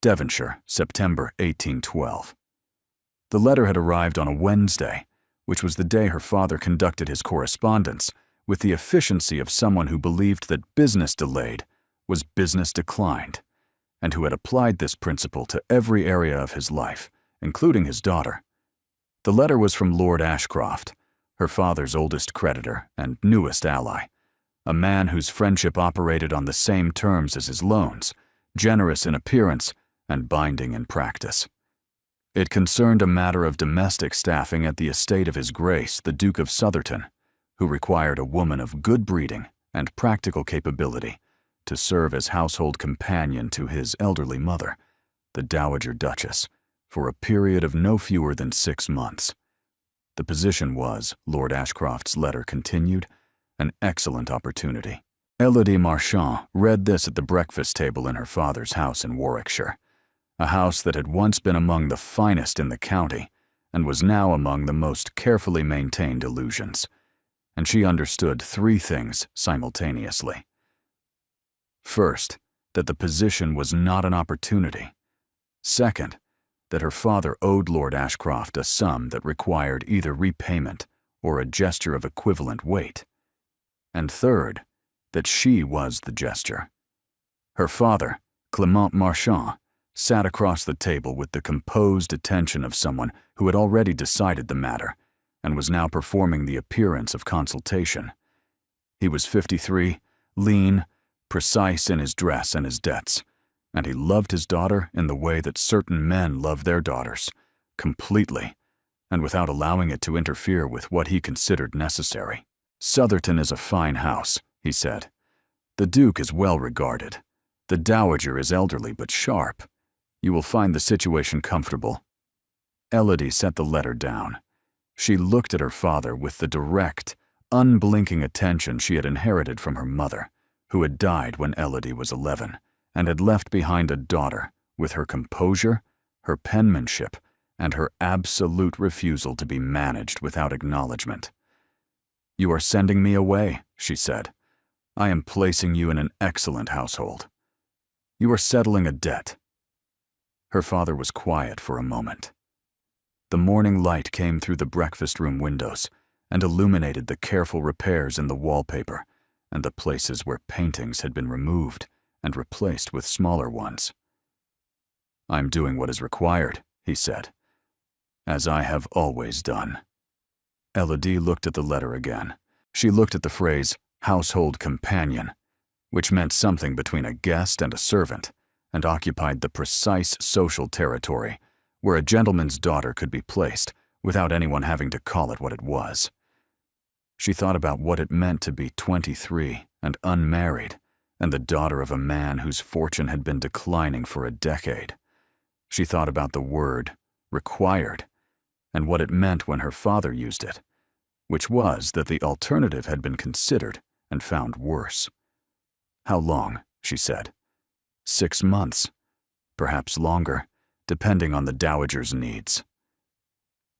Devonshire, September 1812. The letter had arrived on a Wednesday, which was the day her father conducted his correspondence with the efficiency of someone who believed that business delayed was business declined, and who had applied this principle to every area of his life, including his daughter. The letter was from Lord Ashcroft, her father's oldest creditor and newest ally, a man whose friendship operated on the same terms as his loans, generous in appearance and binding in practice. It concerned a matter of domestic staffing at the estate of His Grace, the Duke of Southerton, who required a woman of good breeding and practical capability to serve as household companion to his elderly mother, the Dowager Duchess, for a period of no fewer than 6 months. The position was, Lord Ashcroft's letter continued, an excellent opportunity. Élodie Marchand read this at the breakfast table in her father's house in Warwickshire, a house that had once been among the finest in the county and was now among the most carefully maintained illusions, and she understood 3 things simultaneously. First, that the position was not an opportunity. Second, that her father owed Lord Ashcroft a sum that required either repayment or a gesture of equivalent weight. And third, that she was the gesture. Her father, Clement Marchand, sat across the table with the composed attention of someone who had already decided the matter and was now performing the appearance of consultation. He was 53, lean, precise in his dress and his debts, and he loved his daughter in the way that certain men love their daughters, completely, and without allowing it to interfere with what he considered necessary. "Southerton is a fine house," he said. "The Duke is well regarded. The Dowager is elderly but sharp. You will find the situation comfortable." Élodie set the letter down. She looked at her father with the direct, unblinking attention she had inherited from her mother, who had died when Élodie was 11, and had left behind a daughter with her composure, her penmanship, and her absolute refusal to be managed without acknowledgement. "You are sending me away," she said. "I am placing you in an excellent household. You are settling a debt." Her father was quiet for a moment. The morning light came through the breakfast room windows and illuminated the careful repairs in the wallpaper and the places where paintings had been removed and replaced with smaller ones. "I'm doing what is required," he said, "as I have always done." Élodie looked at the letter again. She looked at the phrase, household companion, which meant something between a guest and a servant, and occupied the precise social territory where a gentleman's daughter could be placed without anyone having to call it what it was. She thought about what it meant to be 23 and unmarried, and the daughter of a man whose fortune had been declining for a decade. She thought about the word, required, and what it meant when her father used it, which was that the alternative had been considered and found worse. "How long?" she said. 6 months, perhaps longer, depending on the Dowager's needs.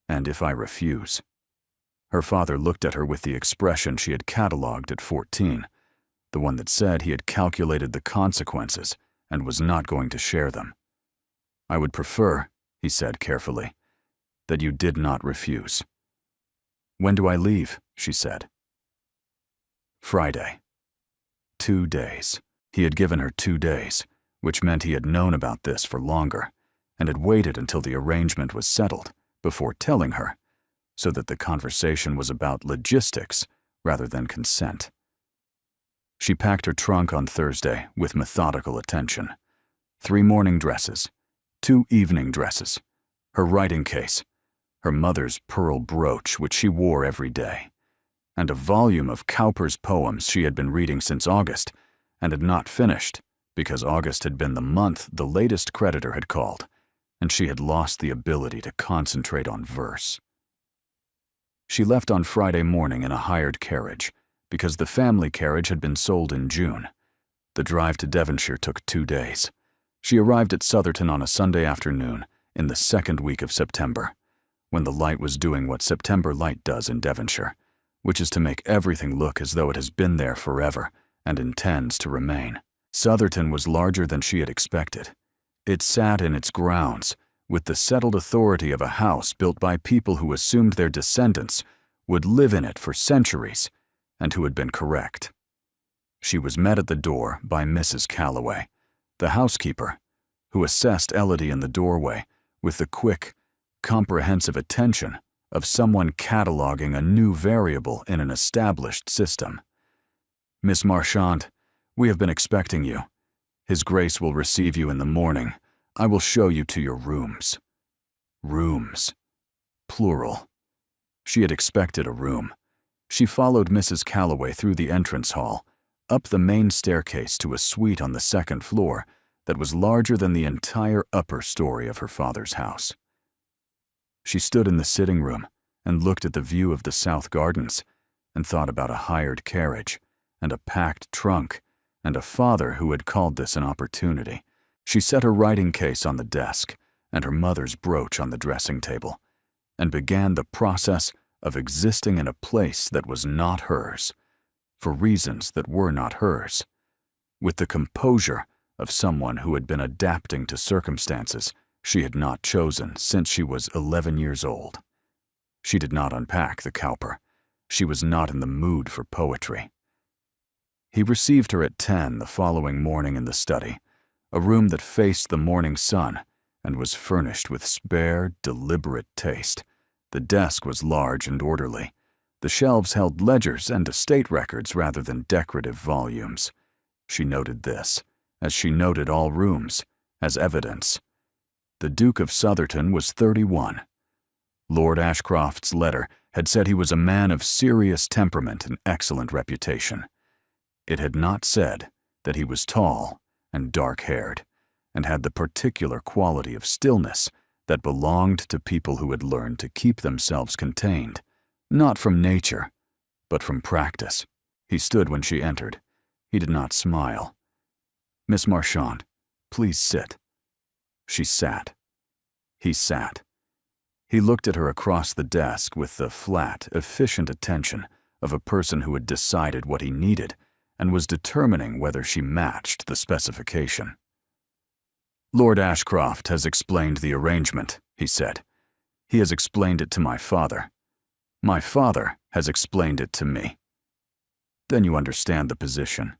"And if I refuse?" Her father looked at her with the expression she had catalogued at 14, the one that said he had calculated the consequences and was not going to share them. "I would prefer," he said carefully, "that you did not refuse." "When do I leave?" she said. "Friday." 2 days. He had given her 2 days, which meant he had known about this for longer, and had waited until the arrangement was settled before telling her, so that the conversation was about logistics rather than consent. She packed her trunk on Thursday with methodical attention. 3 morning dresses, 2 evening dresses, her writing case, her mother's pearl brooch which she wore every day, and a volume of Cowper's poems she had been reading since August and had not finished because August had been the month the latest creditor had called, and she had lost the ability to concentrate on verse. She left on Friday morning in a hired carriage because the family carriage had been sold in June. The drive to Devonshire took 2 days. She arrived at Southerton on a Sunday afternoon in the 2nd week of September, when the light was doing what September light does in Devonshire, which is to make everything look as though it has been there forever and intends to remain. Southerton was larger than she had expected. It sat in its grounds, with the settled authority of a house built by people who assumed their descendants would live in it for centuries and who had been correct. She was met at the door by Mrs. Calloway, the housekeeper, who assessed Elodie in the doorway with the quick, comprehensive attention of someone cataloging a new variable in an established system. "Miss Marchand, we have been expecting you. His Grace will receive you in the morning. I will show you to your rooms." Rooms. Plural. She had expected a room. She followed Mrs. Calloway through the entrance hall, up the main staircase to a suite on the second floor that was larger than the entire upper story of her father's house. She stood in the sitting room and looked at the view of the south gardens and thought about a hired carriage and a packed trunk and a father who had called this an opportunity. She set her writing case on the desk and her mother's brooch on the dressing table and began the process of existing in a place that was not hers, for reasons that were not hers, with the composure of someone who had been adapting to circumstances she had not chosen since she was 11 years old. She did not unpack the Cowper. She was not in the mood for poetry. He received her at 10 the following morning in the study, a room that faced the morning sun and was furnished with spare, deliberate taste. The desk was large and orderly. The shelves held ledgers and estate records rather than decorative volumes. She noted this, as she noted all rooms, as evidence. The Duke of Southerton was 31. Lord Ashcroft's letter had said he was a man of serious temperament and excellent reputation. It had not said that he was tall and dark-haired and had the particular quality of stillness that belonged to people who had learned to keep themselves contained, not from nature, but from practice. He stood when she entered. He did not smile. "Miss Marchand, please sit." She sat. He sat. He looked at her across the desk with the flat, efficient attention of a person who had decided what he needed and was determining whether she matched the specification. "Lord Ashcroft has explained the arrangement," he said. "He has explained it to my father. My father has explained it to me." "Then you understand the position."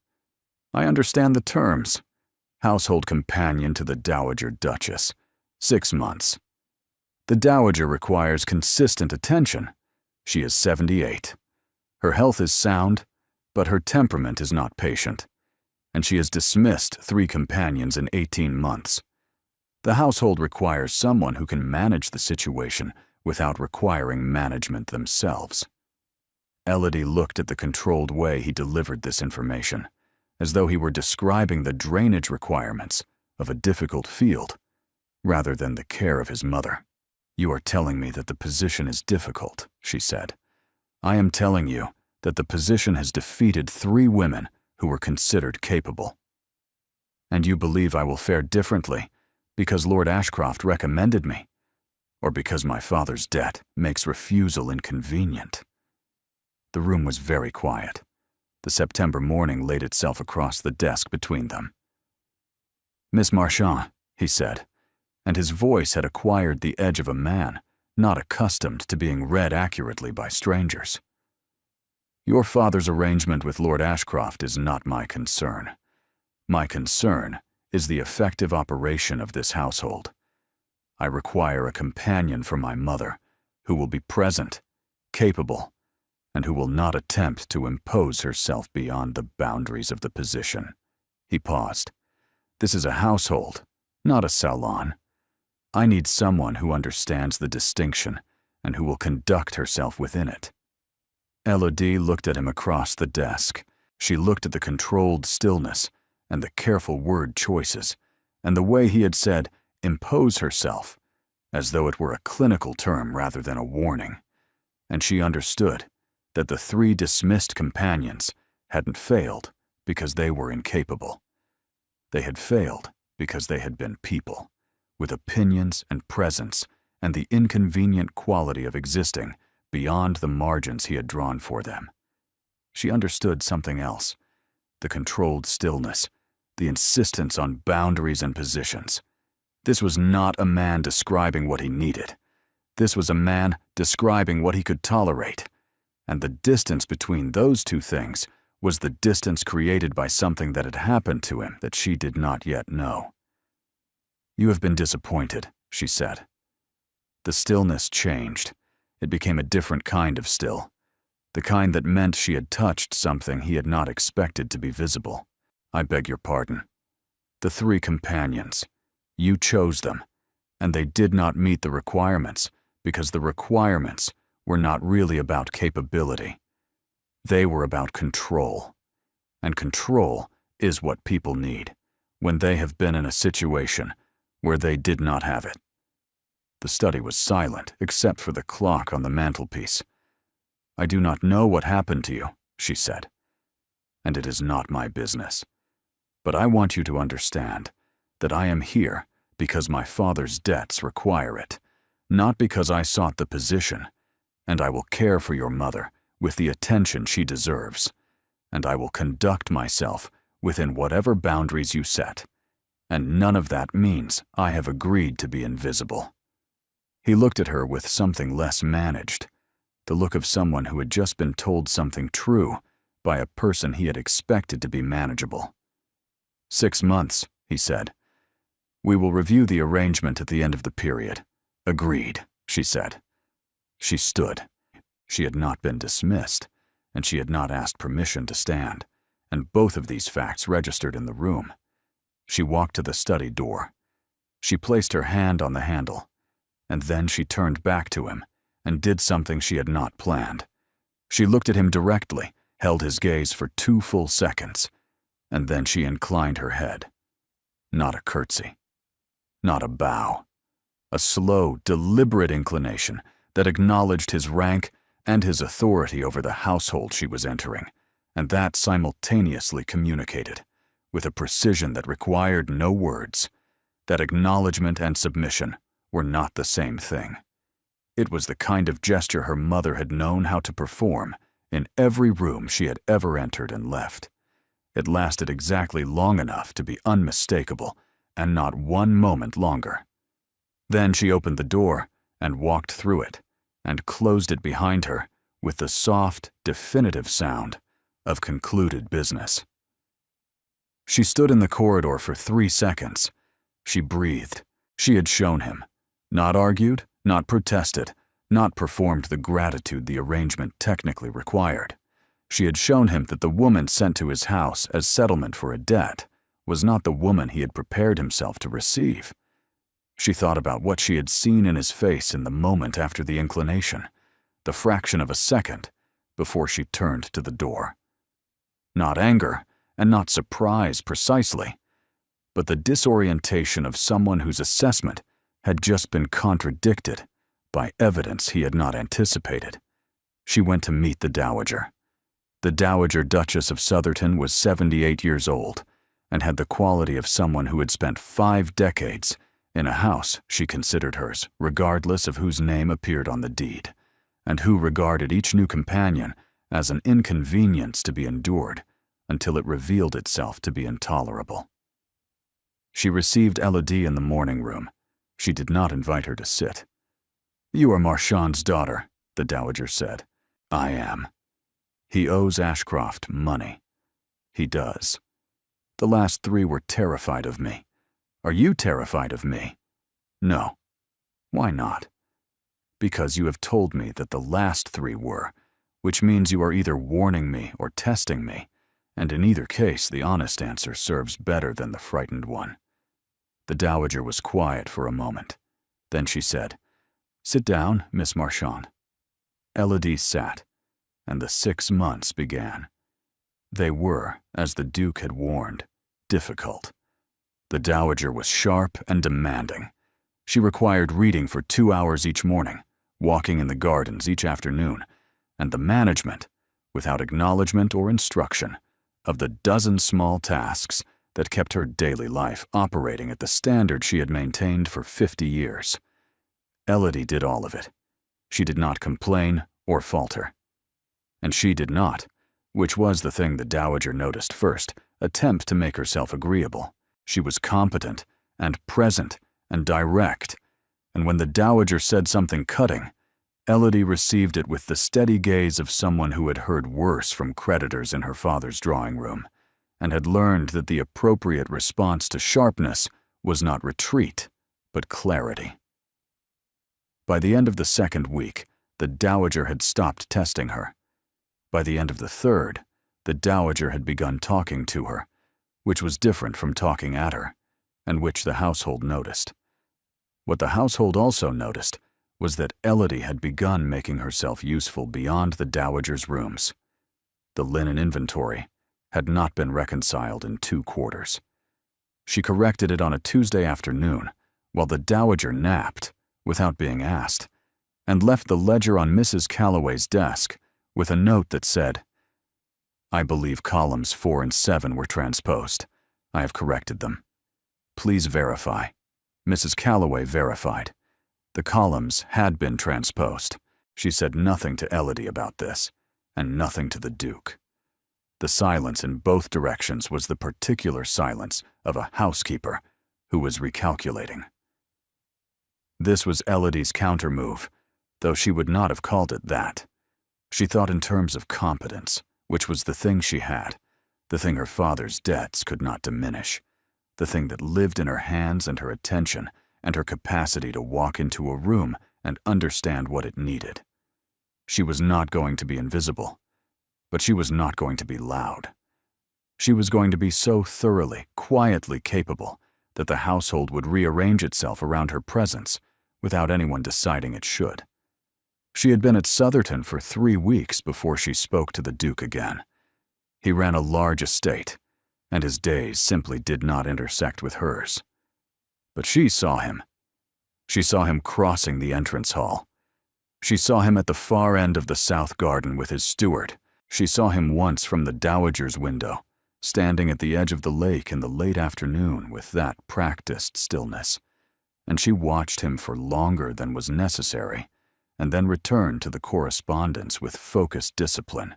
"I understand the terms. Household companion to the Dowager Duchess. 6 months. The Dowager requires consistent attention. She is 78. Her health is sound, but her temperament is not patient, and she has dismissed 3 companions in 18 months. The household requires someone who can manage the situation without requiring management themselves." Elodie looked at the controlled way he delivered this information, as though he were describing the drainage requirements of a difficult field, rather than the care of his mother. "You are telling me that the position is difficult," she said. "I am telling you that the position has defeated 3 women who were considered capable. And you believe I will fare differently because Lord Ashcroft recommended me, or because my father's debt makes refusal inconvenient." The room was very quiet. The September morning laid itself across the desk between them. "Miss Marchand," he said, and his voice had acquired the edge of a man not accustomed to being read accurately by strangers. "Your father's arrangement with Lord Ashcroft is not my concern. My concern is the effective operation of this household. I require a companion for my mother who will be present, capable, and who will not attempt to impose herself beyond the boundaries of the position." He paused. "This is a household, not a salon. I need someone who understands the distinction and who will conduct herself within it." Elodie looked at him across the desk. She looked at the controlled stillness and the careful word choices, and the way he had said, "impose herself," as though it were a clinical term rather than a warning. And she understood that the 3 dismissed companions hadn't failed because they were incapable. They had failed because they had been people, with opinions and presence and the inconvenient quality of existing beyond the margins he had drawn for them. She understood something else, the controlled stillness, the insistence on boundaries and positions. This was not a man describing what he needed. This was a man describing what he could tolerate. And the distance between those two things was the distance created by something that had happened to him that she did not yet know. "You have been disappointed," she said. The stillness changed. It became a different kind of still, the kind that meant she had touched something he had not expected to be visible. "I beg your pardon. The 3 companions. You chose them, and they did not meet the requirements because the requirements were not really about capability. They were about control. And control is what people need when they have been in a situation where they did not have it." The study was silent except for the clock on the mantelpiece. "I do not know what happened to you," she said, "and it is not my business. But I want you to understand that I am here because my father's debts require it, not because I sought the position, and I will care for your mother with the attention she deserves, and I will conduct myself within whatever boundaries you set, and none of that means I have agreed to be invisible." He looked at her with something less managed, the look of someone who had just been told something true by a person he had expected to be manageable. 6 months, he said. "We will review the arrangement at the end of the period." "Agreed," she said. She stood. She had not been dismissed, and she had not asked permission to stand, and both of these facts registered in the room. She walked to the study door. She placed her hand on the handle, and then she turned back to him and did something she had not planned. She looked at him directly, held his gaze for 2 full seconds, and then she inclined her head. Not a curtsy. Not a bow. A slow, deliberate inclination that acknowledged his rank and his authority over the household she was entering, and that simultaneously communicated, with a precision that required no words, that acknowledgement and submission were not the same thing. It was the kind of gesture her mother had known how to perform in every room she had ever entered and left. It lasted exactly long enough to be unmistakable, and not 1 moment longer. Then she opened the door and walked through it, and closed it behind her with the soft, definitive sound of concluded business. She stood in the corridor for 3 seconds. She breathed. She had shown him. Not argued, not protested, not performed the gratitude the arrangement technically required. She had shown him that the woman sent to his house as settlement for a debt was not the woman he had prepared himself to receive. She thought about what she had seen in his face in the moment after the inclination, the fraction of a second before she turned to the door. Not anger, and not surprise precisely, but the disorientation of someone whose assessment had just been contradicted by evidence he had not anticipated. She went to meet the Dowager. The Dowager Duchess of Southerton was 78 years old and had the quality of someone who had spent 5 decades in a house she considered hers, regardless of whose name appeared on the deed, and who regarded each new companion as an inconvenience to be endured until it revealed itself to be intolerable. She received Elodie in the morning room. She did not invite her to sit. "You are Marchand's daughter," the Dowager said. "I am. He owes Ashcroft money." "He does. The last 3 were terrified of me. Are you terrified of me?" "No." "Why not?" "Because you have told me that the last 3 were, which means you are either warning me or testing me, and in either case the honest answer serves better than the frightened one." The Dowager was quiet for a moment. Then she said, "Sit down, Miss Marchand." Elodie sat, and the 6 months began. They were, as the Duke had warned, difficult. The Dowager was sharp and demanding. She required reading for 2 hours each morning, walking in the gardens each afternoon, and the management, without acknowledgement or instruction, of the dozen small tasks that kept her daily life operating at the standard she had maintained for 50 years. Elodie did all of it. She did not complain or falter. And she did not, which was the thing the Dowager noticed first, attempt to make herself agreeable. She was competent and present and direct, and when the dowager said something cutting, Elodie received it with the steady gaze of someone who had heard worse from creditors in her father's drawing room, and had learned that the appropriate response to sharpness was not retreat, but clarity. By the end of the second week, the dowager had stopped testing her. By the end of the third, the dowager had begun talking to her, which was different from talking at her, and which the household noticed. What the household also noticed was that Elodie had begun making herself useful beyond the dowager's rooms. The linen inventory had not been reconciled in 2 quarters. She corrected it on a Tuesday afternoon while the dowager napped, without being asked, and left the ledger on Mrs. Calloway's desk with a note that said, "I believe columns 4 and 7 were transposed. I have corrected them. Please verify." Mrs. Calloway verified. The columns had been transposed. She said nothing to Elodie about this, and nothing to the Duke. The silence in both directions was the particular silence of a housekeeper who was recalculating. This was Elodie's counter-move, though she would not have called it that. She thought in terms of competence, which was the thing she had, the thing her father's debts could not diminish, the thing that lived in her hands and her attention and her capacity to walk into a room and understand what it needed. She was not going to be invisible, but she was not going to be loud. She was going to be so thoroughly, quietly capable that the household would rearrange itself around her presence without anyone deciding it should. She had been at Southerton for 3 weeks before she spoke to the Duke again. He ran a large estate, and his days simply did not intersect with hers. But she saw him. She saw him crossing the entrance hall. She saw him at the far end of the south garden with his steward. She saw him once from the dowager's window, standing at the edge of the lake in the late afternoon with that practiced stillness. And she watched him for longer than was necessary, and then returned to the correspondence with focused discipline.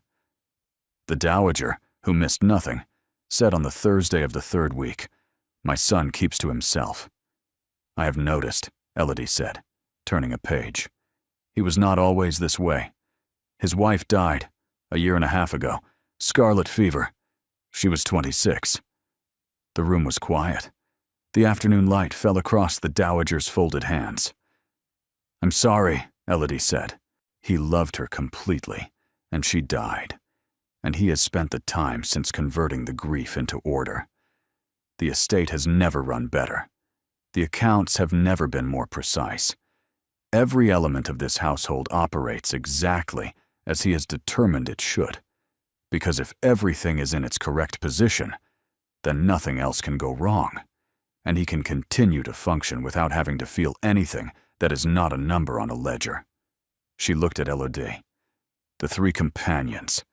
The dowager, who missed nothing, said on the Thursday of the 3rd week, "My son keeps to himself." "I have noticed," Elodie said, turning a page. "He was not always this way. His wife died a 1.5 years ago, scarlet fever. She was 26. The room was quiet. The afternoon light fell across the dowager's folded hands. "I'm sorry," Elodie said. He loved her completely, and she died, and he has spent the time since converting the grief into order. The estate has never run better. The accounts have never been more precise. Every element of this household operates exactly as he has determined it should, because if everything is in its correct position, then nothing else can go wrong, and he can continue to function without having to feel anything that is not a number on a ledger. She looked at Elodie. The 3 companions.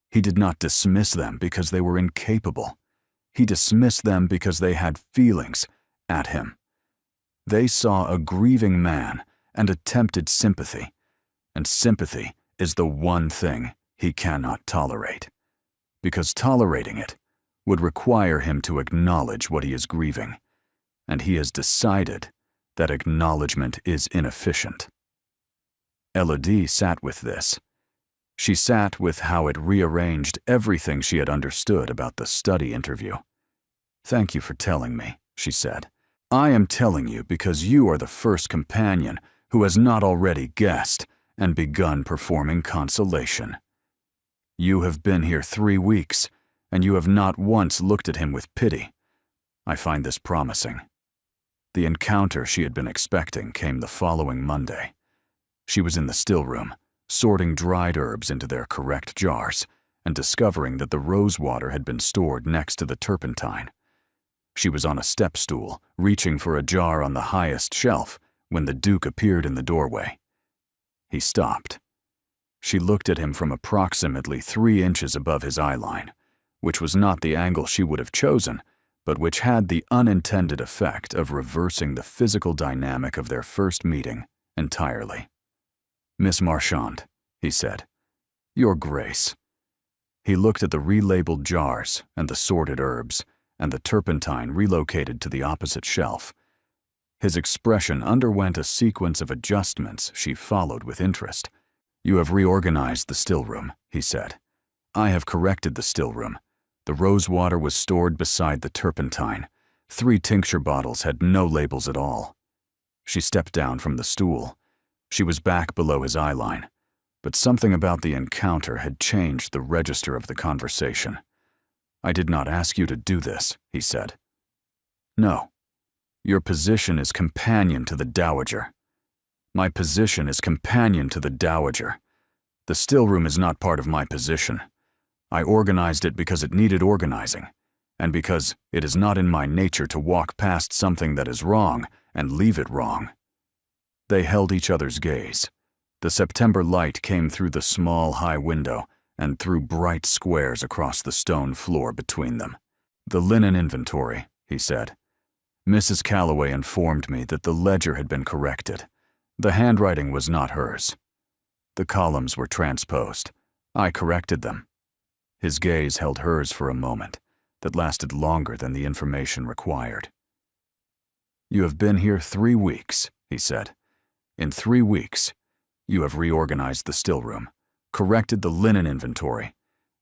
He did not dismiss them because they were incapable. He dismissed them because they had feelings at him. They saw a grieving man and attempted sympathy, and sympathy is the one thing he cannot tolerate, because tolerating it would require him to acknowledge what he is grieving, and he has decided that acknowledgement is inefficient. Elodie sat with this. She sat with how it rearranged everything she had understood about the study interview. "Thank you for telling me," she said. "I am telling you because you are the first companion who has not already guessed and begun performing consolation. You have been here 3 weeks, and you have not once looked at him with pity. I find this promising." The encounter she had been expecting came the following Monday. She was in the still room, sorting dried herbs into their correct jars, and discovering that the rose water had been stored next to the turpentine. She was on a step stool, reaching for a jar on the highest shelf, when the Duke appeared in the doorway. He stopped. She looked at him from approximately 3 inches above his eyeline, which was not the angle she would have chosen, but which had the unintended effect of reversing the physical dynamic of their first meeting entirely. "Miss Marchand," he said. "Your Grace." He looked at the relabeled jars and the sorted herbs, and the turpentine relocated to the opposite shelf. His expression underwent a sequence of adjustments she followed with interest. "You have reorganized the still room," he said. "I have corrected the still room. The rose water was stored beside the turpentine. 3 tincture bottles had no labels at all." She stepped down from the stool. She was back below his eye line, but something about the encounter had changed the register of the conversation. "I did not ask you to do this," he said. "No. Your position is companion to the Dowager." "My position is companion to the Dowager. The still room is not part of my position. I organized it because it needed organizing, and because it is not in my nature to walk past something that is wrong and leave it wrong." They held each other's gaze. The September light came through the small, high window and threw bright squares across the stone floor between them. "The linen inventory," he said. "Mrs. Calloway informed me that the ledger had been corrected. The handwriting was not hers. The columns were transposed. I corrected them." His gaze held hers for a moment that lasted longer than the information required. "You have been here 3 weeks," he said. "In 3 weeks, you have reorganized the still room, corrected the linen inventory,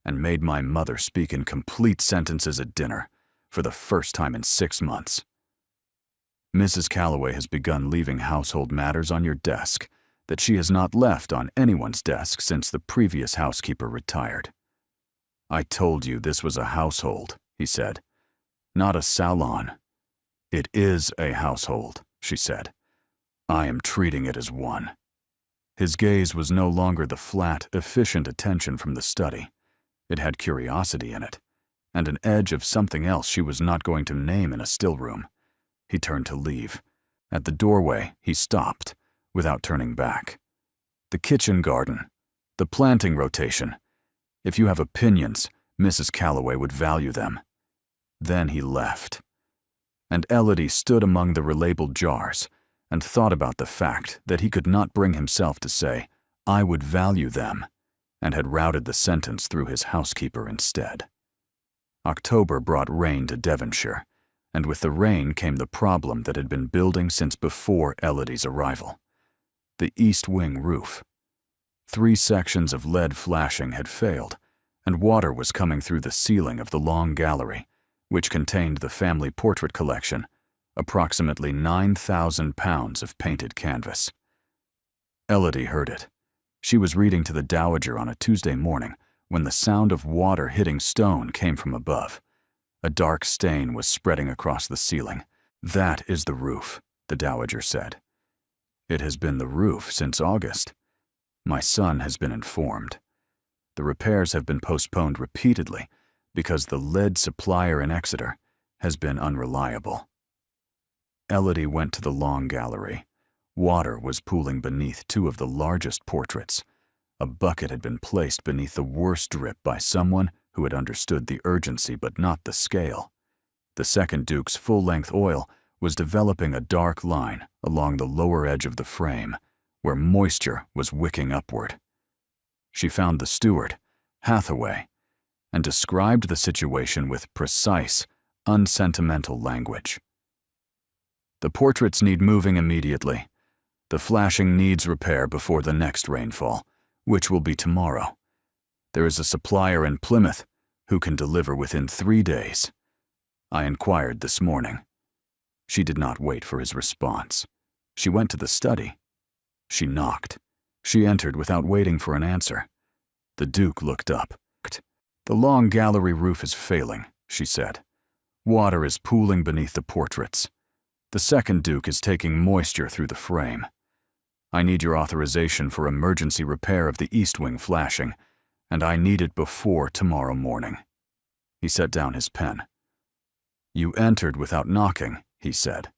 and made my mother speak in complete sentences at dinner for the first time in 6 months. Mrs. Calloway has begun leaving household matters on your desk that she has not left on anyone's desk since the previous housekeeper retired." "I told you this was a household," he said, "not a salon." "It is a household," she said. "I am treating it as one." His gaze was no longer the flat, efficient attention from the study. It had curiosity in it, and an edge of something else she was not going to name in a still room. He turned to leave. At the doorway, he stopped, without turning back. "The kitchen garden, the planting rotation. If you have opinions, Mrs. Calloway would value them." Then he left. And Elodie stood among the relabeled jars and thought about the fact that he could not bring himself to say, "I would value them," and had routed the sentence through his housekeeper instead. October brought rain to Devonshire, and with the rain came the problem that had been building since before Elodie's arrival. The east wing roof. 3 sections of lead flashing had failed, and water was coming through the ceiling of the long gallery, which contained the family portrait collection, approximately 9,000 pounds of painted canvas. Elodie heard it. She was reading to the Dowager on a Tuesday morning when the sound of water hitting stone came from above. A dark stain was spreading across the ceiling. "That is the roof," the Dowager said. "It has been the roof since August. My son has been informed. The repairs have been postponed repeatedly because the lead supplier in Exeter has been unreliable." Elodie went to the long gallery. Water was pooling beneath 2 of the largest portraits. A bucket had been placed beneath the worst drip by someone who had understood the urgency but not the scale. The second Duke's full-length oil was developing a dark line along the lower edge of the frame, where moisture was wicking upward. She found the steward, Hathaway, and described the situation with precise, unsentimental language. "The portraits need moving immediately. The flashing needs repair before the next rainfall, which will be tomorrow. There is a supplier in Plymouth who can deliver within 3 days. I inquired this morning." She did not wait for his response. She went to the study. She knocked. She entered without waiting for an answer. The Duke looked up. "The long gallery roof is failing," she said. "Water is pooling beneath the portraits. The second Duke is taking moisture through the frame. I need your authorization for emergency repair of the east wing flashing, and I need it before tomorrow morning." He set down his pen. "You entered without knocking," he said.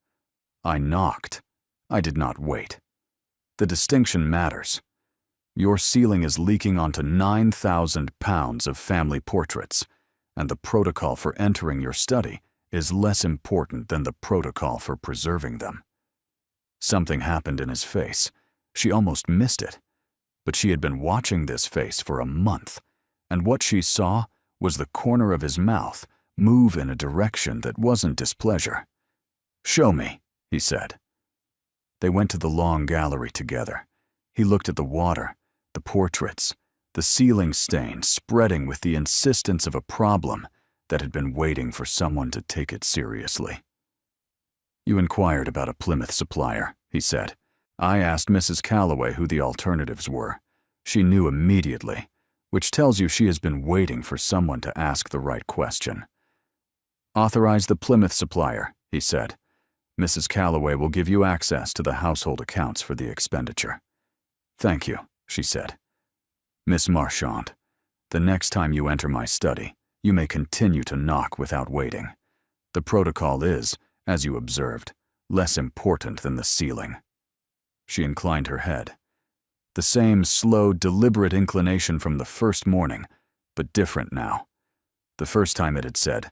"I knocked. I did not wait. The distinction matters. Your ceiling is leaking onto 9,000 pounds of family portraits, and the protocol for entering your study is less important than the protocol for preserving them." Something happened in his face. She almost missed it. But she had been watching this face for a month, and what she saw was the corner of his mouth move in a direction that wasn't displeasure. "Show me," he said. They went to the long gallery together. He looked at the water, the portraits, the ceiling stain spreading with the insistence of a problem that had been waiting for someone to take it seriously. "You inquired about a Plymouth supplier," he said. "I asked Mrs. Calloway who the alternatives were. She knew immediately, which tells you she has been waiting for someone to ask the right question. Authorize the Plymouth supplier," he said. "Mrs. Calloway will give you access to the household accounts for the expenditure." "Thank you," she said. "Miss Marchand, the next time you enter my study, you may continue to knock without waiting. The protocol is, as you observed, less important than the ceiling." She inclined her head. The same slow, deliberate inclination from the first morning, but different now. The first time it had said,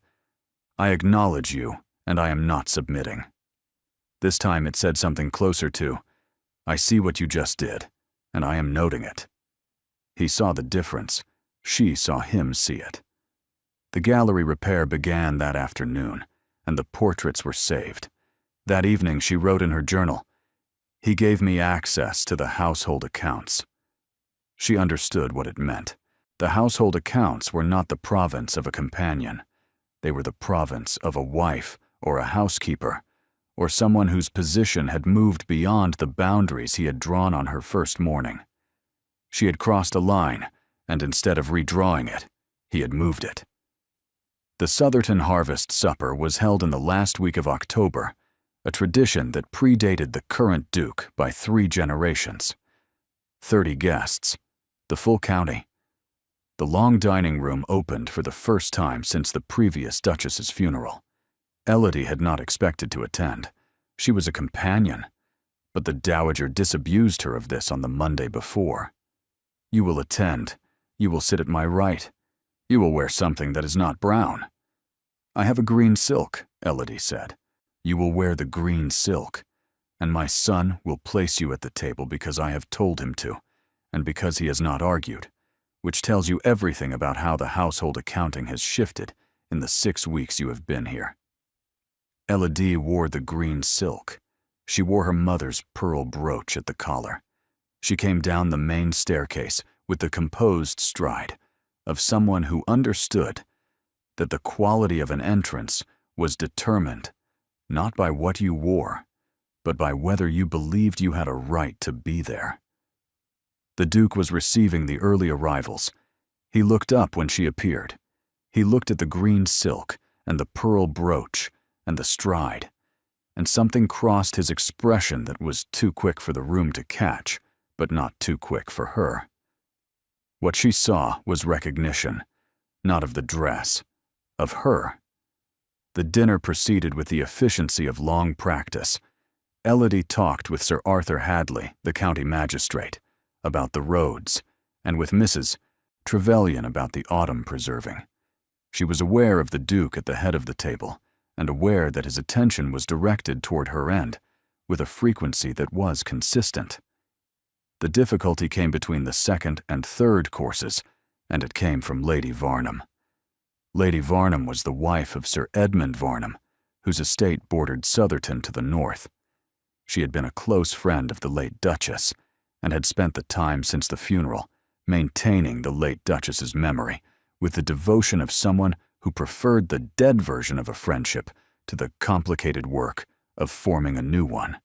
"I acknowledge you, and I am not submitting." This time it said something closer to, "I see what you just did, and I am noting it." He saw the difference. She saw him see it. The gallery repair began that afternoon, and the portraits were saved. That evening she wrote in her journal, "He gave me access to the household accounts." She understood what it meant. The household accounts were not the province of a companion. They were the province of a wife or a housekeeper, or someone whose position had moved beyond the boundaries he had drawn on her first morning. She had crossed a line, and instead of redrawing it, he had moved it. The Southerton Harvest Supper was held in the last week of October, a tradition that predated the current Duke by 3 generations. 30 guests, the full county. The long dining room opened for the first time since the previous Duchess's funeral. Elodie had not expected to attend. She was a companion, but the Dowager disabused her of this on the Monday before. "You will attend. You will sit at my right. You will wear something that is not brown." "I have a green silk," Elodie said. "You will wear the green silk, and my son will place you at the table because I have told him to, and because he has not argued, which tells you everything about how the household accounting has shifted in the 6 weeks you have been here." Elodie wore the green silk. She wore her mother's pearl brooch at the collar. She came down the main staircase with the composed stride of someone who understood that the quality of an entrance was determined not by what you wore, but by whether you believed you had a right to be there. The Duke was receiving the early arrivals. He looked up when she appeared. He looked at the green silk and the pearl brooch and the stride, and something crossed his expression that was too quick for the room to catch, but not too quick for her. What she saw was recognition, not of the dress, of her. The dinner proceeded with the efficiency of long practice. Elodie talked with Sir Arthur Hadley, the county magistrate, about the roads, and with Mrs. Trevelyan about the autumn preserving. She was aware of the Duke at the head of the table, and aware that his attention was directed toward her end, with a frequency that was consistent. The difficulty came between the second and third courses, and it came from Lady Varnum. Lady Varnum was the wife of Sir Edmund Varnum, whose estate bordered Southerton to the north. She had been a close friend of the late Duchess, and had spent the time since the funeral maintaining the late Duchess's memory with the devotion of someone who preferred the dead version of a friendship to the complicated work of forming a new one.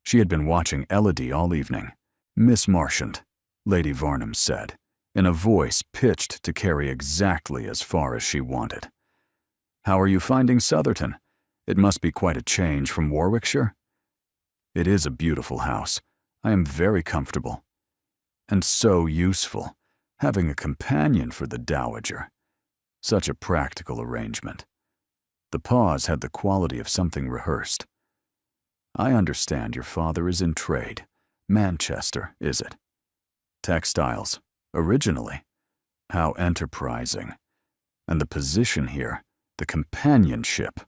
She had been watching Elodie all evening. "Miss Marchand," Lady Varnum said, in a voice pitched to carry exactly as far as she wanted. "How are you finding Southerton? It must be quite a change from Warwickshire." "It is a beautiful house. I am very comfortable. And so useful, having a companion for the Dowager. Such a practical arrangement." The pause had the quality of something rehearsed. "I understand your father is in trade. Manchester, is it? Textiles, originally. How enterprising. And the position here, the companionship,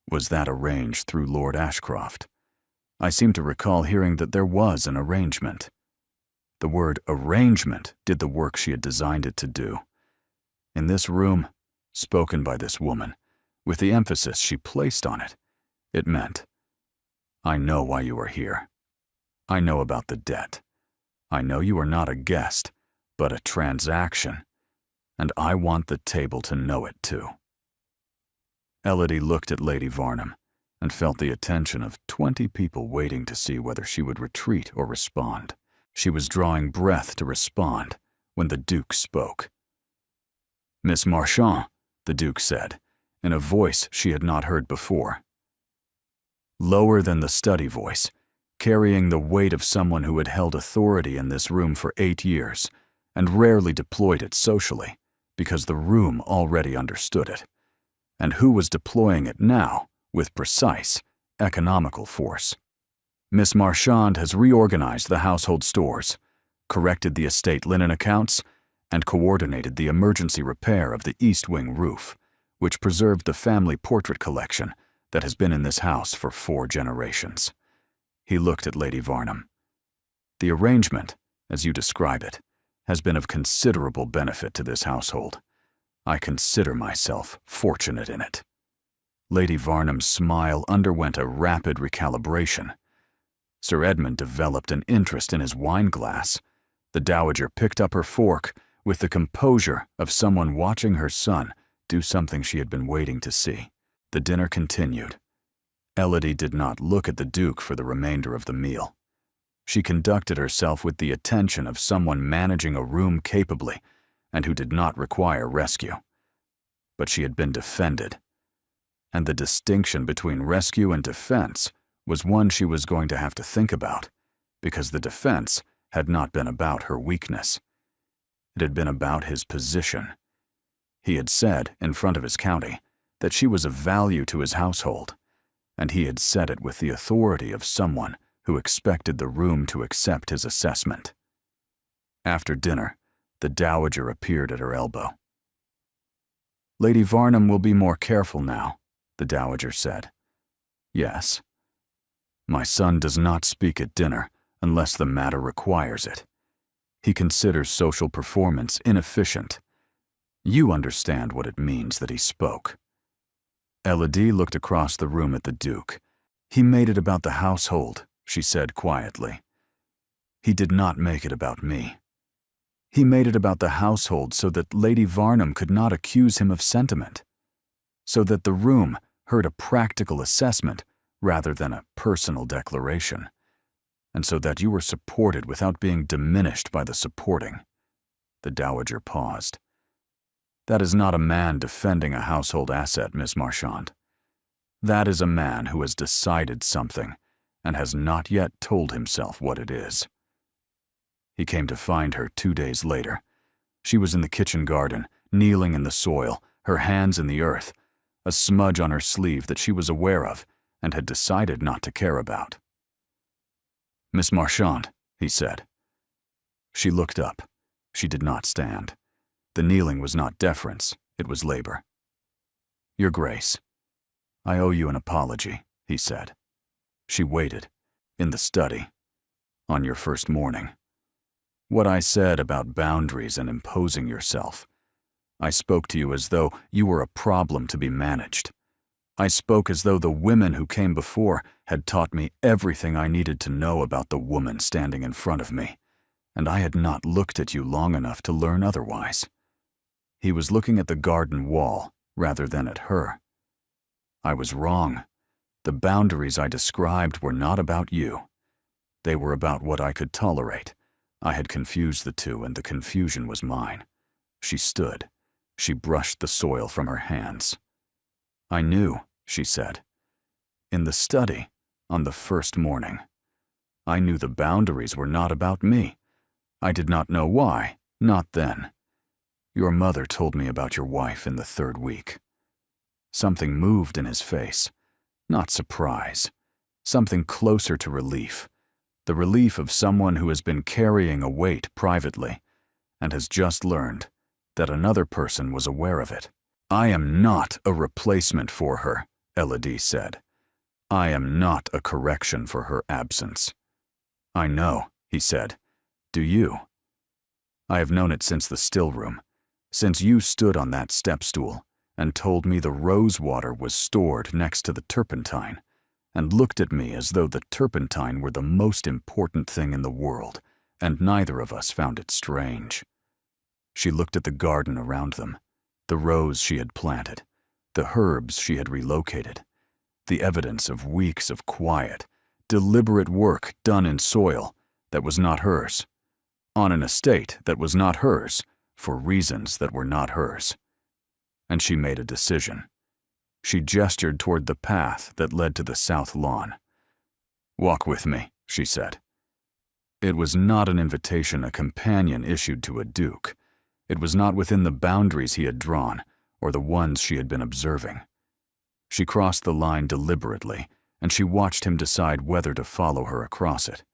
was that arranged through Lord Ashcroft? I seem to recall hearing that there was an arrangement." The word arrangement did the work she had designed it to do. In this room, spoken by this woman, with the emphasis she placed on it, it meant, "I know why you are here. I know about the debt. I know you are not a guest, but a transaction, and I want the table to know it too." Elodie looked at Lady Varnum and felt the attention of 20 people waiting to see whether she would retreat or respond. She was drawing breath to respond when the Duke spoke. "Miss Marchand," the Duke said, in a voice she had not heard before. Lower than the study voice, carrying the weight of someone who had held authority in this room for 8 years and rarely deployed it socially because the room already understood it, and who was deploying it now with precise, economical force. Miss Marchand has reorganized the household stores, corrected the estate linen accounts, and coordinated the emergency repair of the East Wing roof, which preserved the family portrait collection that has been in this house for 4 generations. He looked at Lady Varnum. "The arrangement, as you describe it, has been of considerable benefit to this household. I consider myself fortunate in it." Lady Varnum's smile underwent a rapid recalibration. Sir Edmund developed an interest in his wine glass. The Dowager picked up her fork with the composure of someone watching her son do something she had been waiting to see. The dinner continued. Elodie did not look at the Duke for the remainder of the meal. She conducted herself with the attention of someone managing a room capably and who did not require rescue. But she had been defended, and the distinction between rescue and defense was one she was going to have to think about, because the defense had not been about her weakness. It had been about his position. He had said, in front of his county, that she was of value to his household, and he had said it with the authority of someone who expected the room to accept his assessment. After dinner, the Dowager appeared at her elbow. "Lady Varnum will be more careful now," the Dowager said. "Yes. My son does not speak at dinner unless the matter requires it. He considers social performance inefficient. You understand what it means that he spoke." Elodie looked across the room at the Duke. "He made it about the household," she said quietly. "He did not make it about me. He made it about the household so that Lady Varnum could not accuse him of sentiment, so that the room heard a practical assessment rather than a personal declaration, and so that you were supported without being diminished by the supporting." The Dowager paused. "That is not a man defending a household asset, Miss Marchand. That is a man who has decided something and has not yet told himself what it is." He came to find her 2 days later. She was in the kitchen garden, kneeling in the soil, her hands in the earth, a smudge on her sleeve that she was aware of and had decided not to care about. "Miss Marchand," he said. She looked up. She did not stand. The kneeling was not deference, it was labor. "Your Grace, I owe you an apology," he said. She waited, in the study, "on your first morning. What I said about boundaries and imposing yourself. I spoke to you as though you were a problem to be managed. I spoke as though the women who came before had taught me everything I needed to know about the woman standing in front of me, and I had not looked at you long enough to learn otherwise." He was looking at the garden wall rather than at her. "I was wrong. The boundaries I described were not about you. They were about what I could tolerate. I had confused the two, and the confusion was mine." She stood. She brushed the soil from her hands. "I knew," she said. "In the study, on the first morning. I knew the boundaries were not about me. I did not know why, not then. Your mother told me about your wife in the 3rd week." Something moved in his face. Not surprise. Something closer to relief. The relief of someone who has been carrying a weight privately and has just learned that another person was aware of it. "I am not a replacement for her," Elodie said. "I am not a correction for her absence." "I know," he said. "Do you?" "I have known it since the still room, since you stood on that step stool and told me the rose water was stored next to the turpentine, and looked at me as though the turpentine were the most important thing in the world, and neither of us found it strange. She looked at the garden around them, the rows she had planted, the herbs she had relocated, the evidence of weeks of quiet, deliberate work done in soil that was not hers, on an estate that was not hers, for reasons that were not hers. And she made a decision. She gestured toward the path that led to the south lawn. "Walk with me," she said. It was not an invitation a companion issued to a duke. It was not within the boundaries he had drawn, or the ones she had been observing. She crossed the line deliberately, and she watched him decide whether to follow her across it.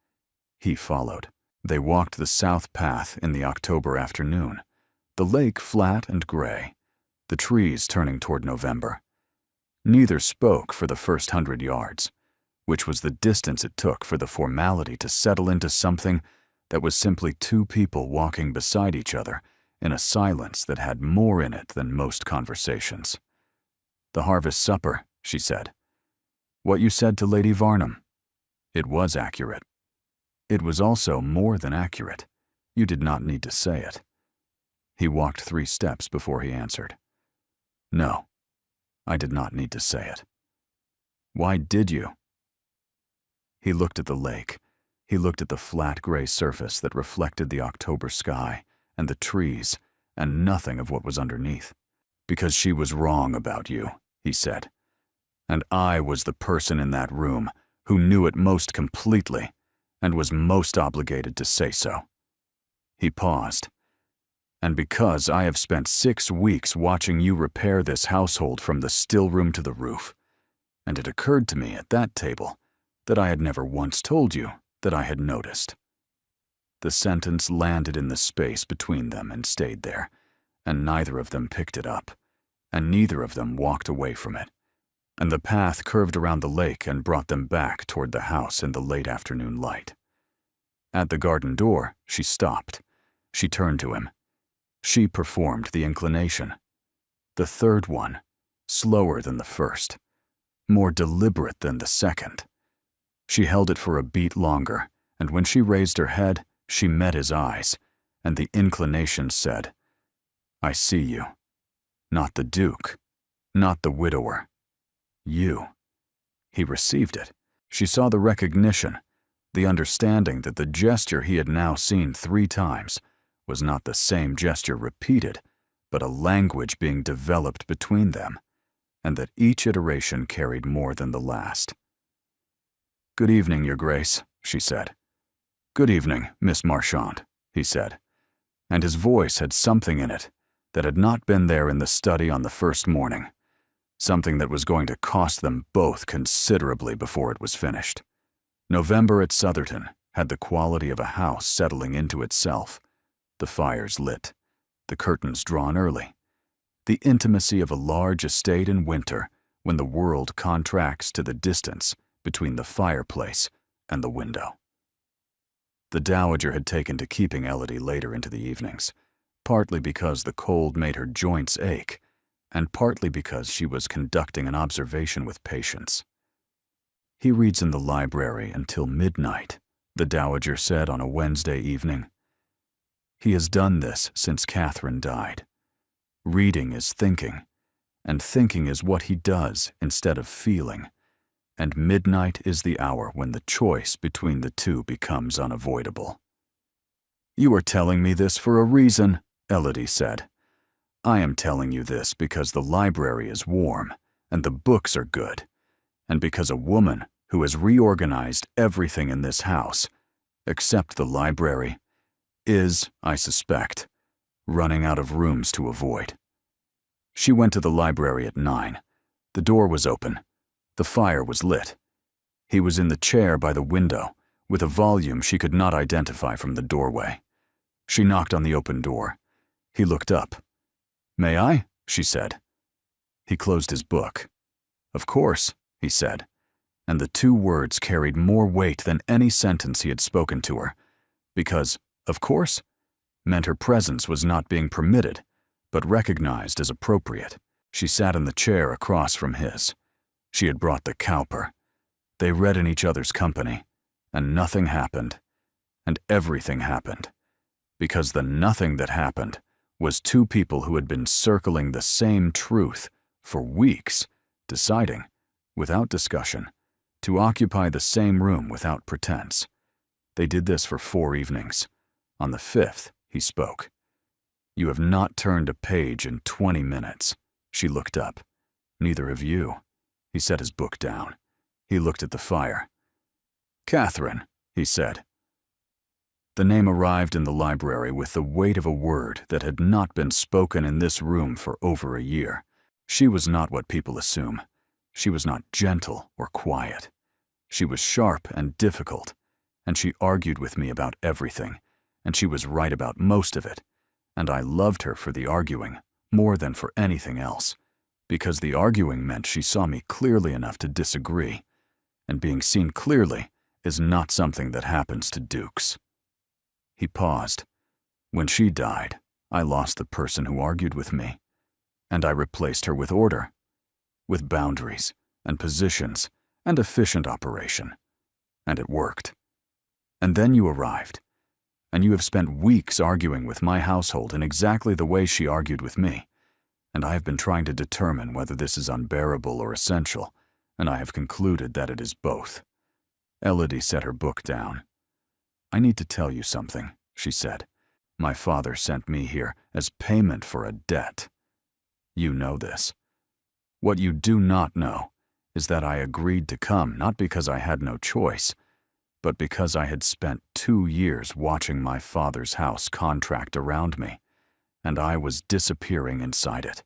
He followed. They walked the south path in the October afternoon, the lake flat and gray, the trees turning toward November. Neither spoke for the first 100 yards, which was the distance it took for the formality to settle into something that was simply two people walking beside each other in a silence that had more in it than most conversations. "The harvest supper," she said. "What you said to Lady Varnum. It was accurate. It was also more than accurate. You did not need to say it." He walked 3 steps before he answered. "No, I did not need to say it." "Why did you?" He looked at the lake. He looked at the flat gray surface that reflected the October sky and the trees and nothing of what was underneath. "Because she was wrong about you," he said. "And I was the person in that room who knew it most completely and was most obligated to say so." He paused. "And because I have spent 6 weeks watching you repair this household from the still room to the roof, and it occurred to me at that table that I had never once told you that I had noticed." The sentence landed in the space between them and stayed there, and neither of them picked it up, and neither of them walked away from it, and the path curved around the lake and brought them back toward the house in the late afternoon light. At the garden door, she stopped. She turned to him. She performed the inclination. The third one, slower than the first, more deliberate than the second. She held it for a beat longer, and when she raised her head, she met his eyes, and the inclination said, "I see you. Not the Duke, not the widower. You." He received it. She saw the recognition, the understanding that the gesture he had now seen 3 times was not the same gesture repeated, but a language being developed between them, and that each iteration carried more than the last. "Good evening, Your Grace," she said. "Good evening, Miss Marchand," he said, and his voice had something in it that had not been there in the study on the first morning, something that was going to cost them both considerably before it was finished. November at Southerton had the quality of a house settling into itself, the fires lit, the curtains drawn early, the intimacy of a large estate in winter when the world contracts to the distance between the fireplace and the window. The dowager had taken to keeping Elodie later into the evenings, partly because the cold made her joints ache, and partly because she was conducting an observation with patience. "He reads in the library until midnight," the dowager said on a Wednesday evening. "He has done this since Catherine died. Reading is thinking, and thinking is what he does instead of feeling, and midnight is the hour when the choice between the two becomes unavoidable." "You are telling me this for a reason," Elodie said. "I am telling you this because the library is warm, and the books are good, and because a woman who has reorganized everything in this house, except the library, is, I suspect, running out of rooms to avoid." She went to the library at 9. The door was open. The fire was lit. He was in the chair by the window, with a volume she could not identify from the doorway. She knocked on the open door. He looked up. "May I?" she said. He closed his book. "Of course," he said, and the 2 words carried more weight than any sentence he had spoken to her, because "of course" meant her presence was not being permitted, but recognized as appropriate. She sat in the chair across from his. She had brought the cowper. They read in each other's company, and nothing happened, and everything happened, because the nothing that happened was two people who had been circling the same truth for weeks, deciding, without discussion, to occupy the same room without pretense. They did this for 4 evenings. On the 5th, he spoke. "You have not turned a page in 20 minutes. She looked up. "Neither have you." He set his book down. He looked at the fire. "Catherine," he said. The name arrived in the library with the weight of a word that had not been spoken in this room for over a year. She was not what people assume. She was not gentle or quiet. She was sharp and difficult, and she argued with me about everything, and she was right about most of it, and I loved her for the arguing more than for anything else, because the arguing meant she saw me clearly enough to disagree, and being seen clearly is not something that happens to dukes. He paused. When she died, I lost the person who argued with me, and I replaced her with order, with boundaries and positions and efficient operation, and it worked. And then you arrived, and you have spent weeks arguing with my household in exactly the way she argued with me, and I have been trying to determine whether this is unbearable or essential, and I have concluded that it is both. Elodie set her book down. "I need to tell you something," she said. "My father sent me here as payment for a debt. You know this. What you do not know is that I agreed to come not because I had no choice, but because I had spent 2 years watching my father's house contract around me, and I was disappearing inside it.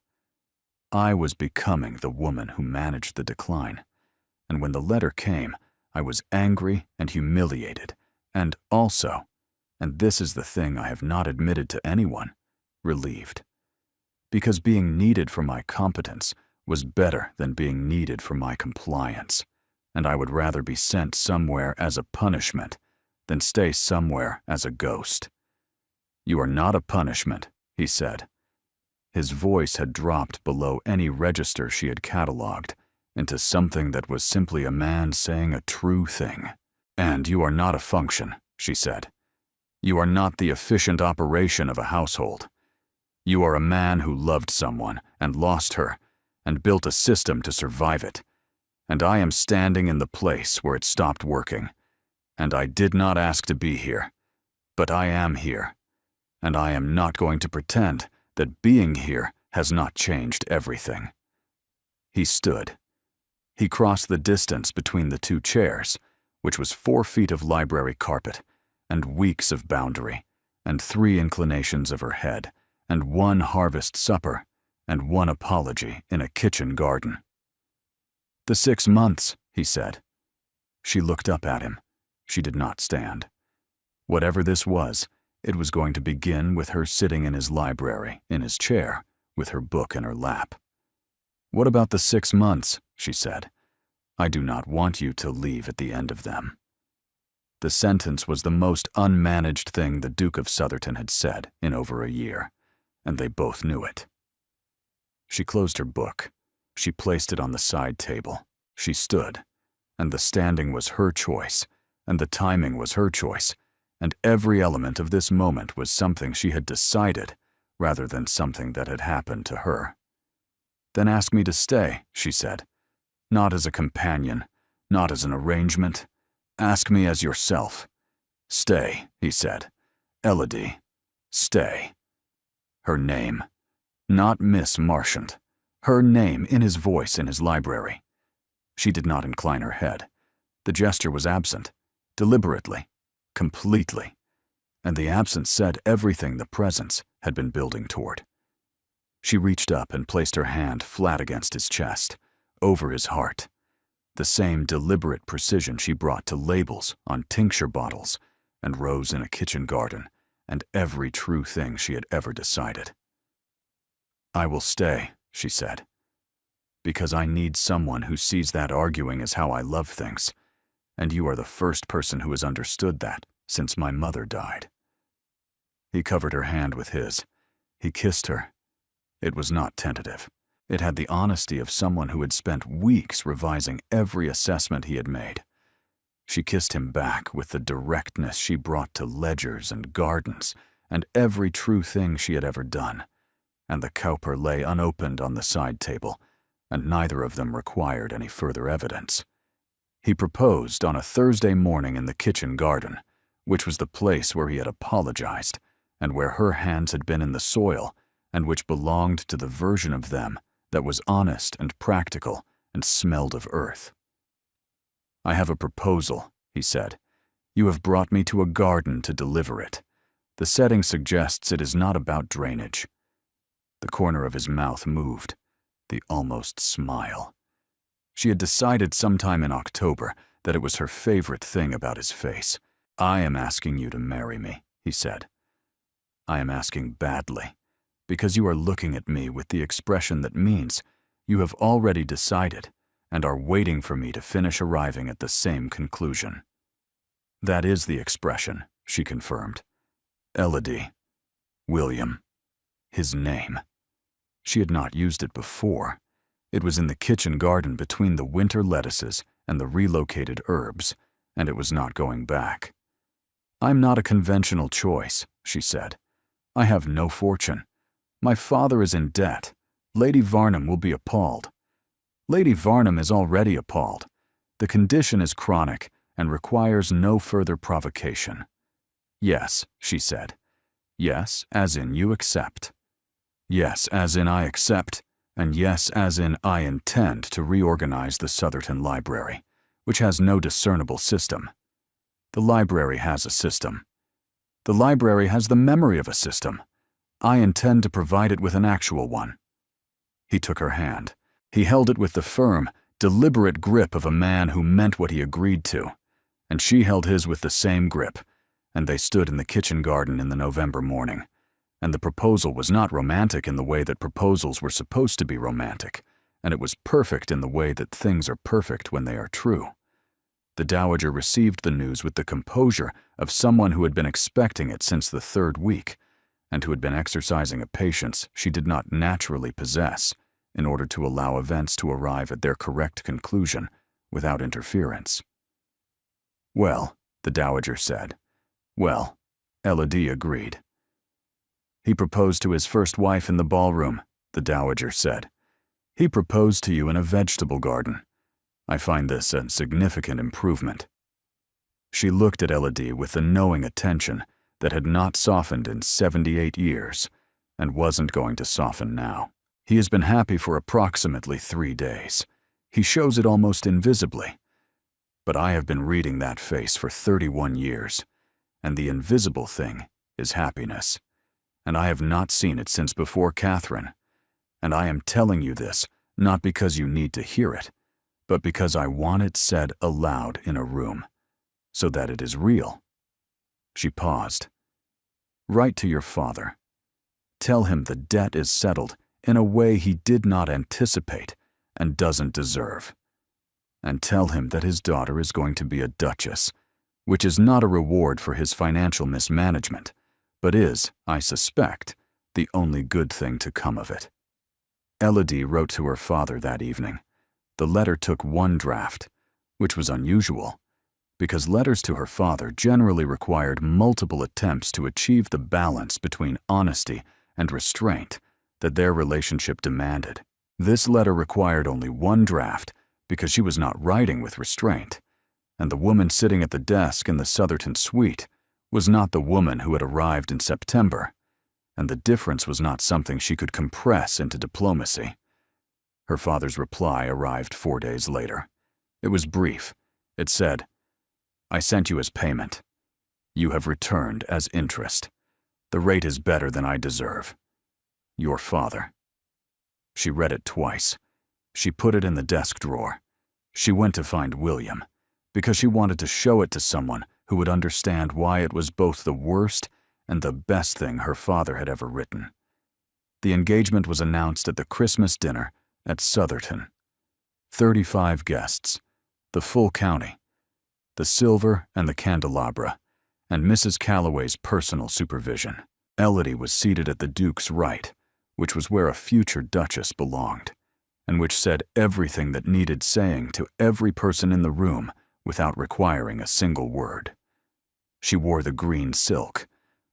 I was becoming the woman who managed the decline, and when the letter came, I was angry and humiliated, and also, and this is the thing I have not admitted to anyone, relieved. Because being needed for my competence was better than being needed for my compliance, and I would rather be sent somewhere as a punishment than stay somewhere as a ghost. You are not a punishment, he said. His voice had dropped below any register she had catalogued into something that was simply a man saying a true thing. And you are not a function, she said. You are not the efficient operation of a household. You are a man who loved someone and lost her and built a system to survive it. And I am standing in the place where it stopped working. And I did not ask to be here, but I am here. And I am not going to pretend that being here has not changed everything. He stood. He crossed the distance between the two chairs, which was 4 feet of library carpet, and weeks of boundary, and 3 inclinations of her head, and 1 harvest supper, and 1 apology in a kitchen garden. "The 6 months," he said. She looked up at him. She did not stand. Whatever this was, it was going to begin with her sitting in his library, in his chair, with her book in her lap. "What about the 6 months?" she said. "I do not want you to leave at the end of them." The sentence was the most unmanaged thing the Duke of Southerton had said in over a year, and they both knew it. She closed her book. She placed it on the side table. She stood, and the standing was her choice, and the timing was her choice, and every element of this moment was something she had decided rather than something that had happened to her. "Then ask me to stay," she said. "Not as a companion, not as an arrangement. Ask me as yourself." "Stay," he said. "Elodie, stay." Her name. Not Miss Marchant. Her name in his voice in his library. She did not incline her head. The gesture was absent, deliberately, completely, and the absence said everything the presence had been building toward. She reached up and placed her hand flat against his chest, over his heart, the same deliberate precision she brought to labels on tincture bottles and rows in a kitchen garden, and every true thing she had ever decided. "I will stay," she said, "because I need someone who sees that arguing as how I love things, and you are the first person who has understood that since my mother died." He covered her hand with his. He kissed her. It was not tentative. It had the honesty of someone who had spent weeks revising every assessment he had made. She kissed him back with the directness she brought to ledgers and gardens and every true thing she had ever done, and the cowper lay unopened on the side table, and neither of them required any further evidence. He proposed on a Thursday morning in the kitchen garden, which was the place where he had apologized, and where her hands had been in the soil, and which belonged to the version of them that was honest and practical and smelled of earth. "I have a proposal," he said. "You have brought me to a garden to deliver it. The setting suggests it is not about drainage." The corner of his mouth moved, the almost smile. She had decided sometime in October that it was her favorite thing about his face. "I am asking you to marry me," he said. "I am asking badly, because you are looking at me with the expression that means you have already decided and are waiting for me to finish arriving at the same conclusion." "That is the expression," she confirmed. Elodie. William. His name. She had not used it before. It was in the kitchen garden between the winter lettuces and the relocated herbs, and it was not going back. "I'm not a conventional choice," she said. "I have no fortune. My father is in debt. Lady Varnum will be appalled." "Lady Varnum is already appalled. The condition is chronic and requires no further provocation." "Yes," she said. "Yes, as in you accept." "Yes, as in I accept, and yes, as in I intend to reorganize the Southerton Library, which has no discernible system." "The library has a system." "The library has the memory of a system. I intend to provide it with an actual one." He took her hand. He held it with the firm, deliberate grip of a man who meant what he agreed to, and she held his with the same grip, and they stood in the kitchen garden in the November morning. And the proposal was not romantic in the way that proposals were supposed to be romantic, and it was perfect in the way that things are perfect when they are true. The dowager received the news with the composure of someone who had been expecting it since the third week, and who had been exercising a patience she did not naturally possess in order to allow events to arrive at their correct conclusion without interference. "Well," the dowager said. "Well," Elodie agreed. "He proposed to his first wife in the ballroom," the dowager said. "He proposed to you in a vegetable garden. I find this a significant improvement." She looked at Elodie with the knowing attention that had not softened in 78 years and wasn't going to soften now. "He has been happy for approximately 3 days. He shows it almost invisibly. But I have been reading that face for 31 years, and the invisible thing is happiness. And I have not seen it since before Catherine. And I am telling you this not because you need to hear it, but because I want it said aloud in a room, so that it is real." She paused. "Write to your father. Tell him the debt is settled in a way he did not anticipate and doesn't deserve. And tell him that his daughter is going to be a duchess, which is not a reward for his financial mismanagement, but is, I suspect, the only good thing to come of it." Elodie wrote to her father that evening. The letter took one draft, which was unusual, because letters to her father generally required multiple attempts to achieve the balance between honesty and restraint that their relationship demanded. This letter required only one draft because she was not writing with restraint, and the woman sitting at the desk in the Southerton suite was not the woman who had arrived in September, and the difference was not something she could compress into diplomacy. Her father's reply arrived 4 days later. It was brief. It said, "I sent you as payment. You have returned as interest. The rate is better than I deserve. Your father." She read it twice. She put it in the desk drawer. She went to find William, because she wanted to show it to someone who would understand why it was both the worst and the best thing her father had ever written. The engagement was announced at the Christmas dinner at Southerton. 35 guests, the full county, the silver and the candelabra, and Mrs. Calloway's personal supervision. Elodie was seated at the Duke's right, which was where a future duchess belonged, and which said everything that needed saying to every person in the room without requiring a single word. She wore the green silk.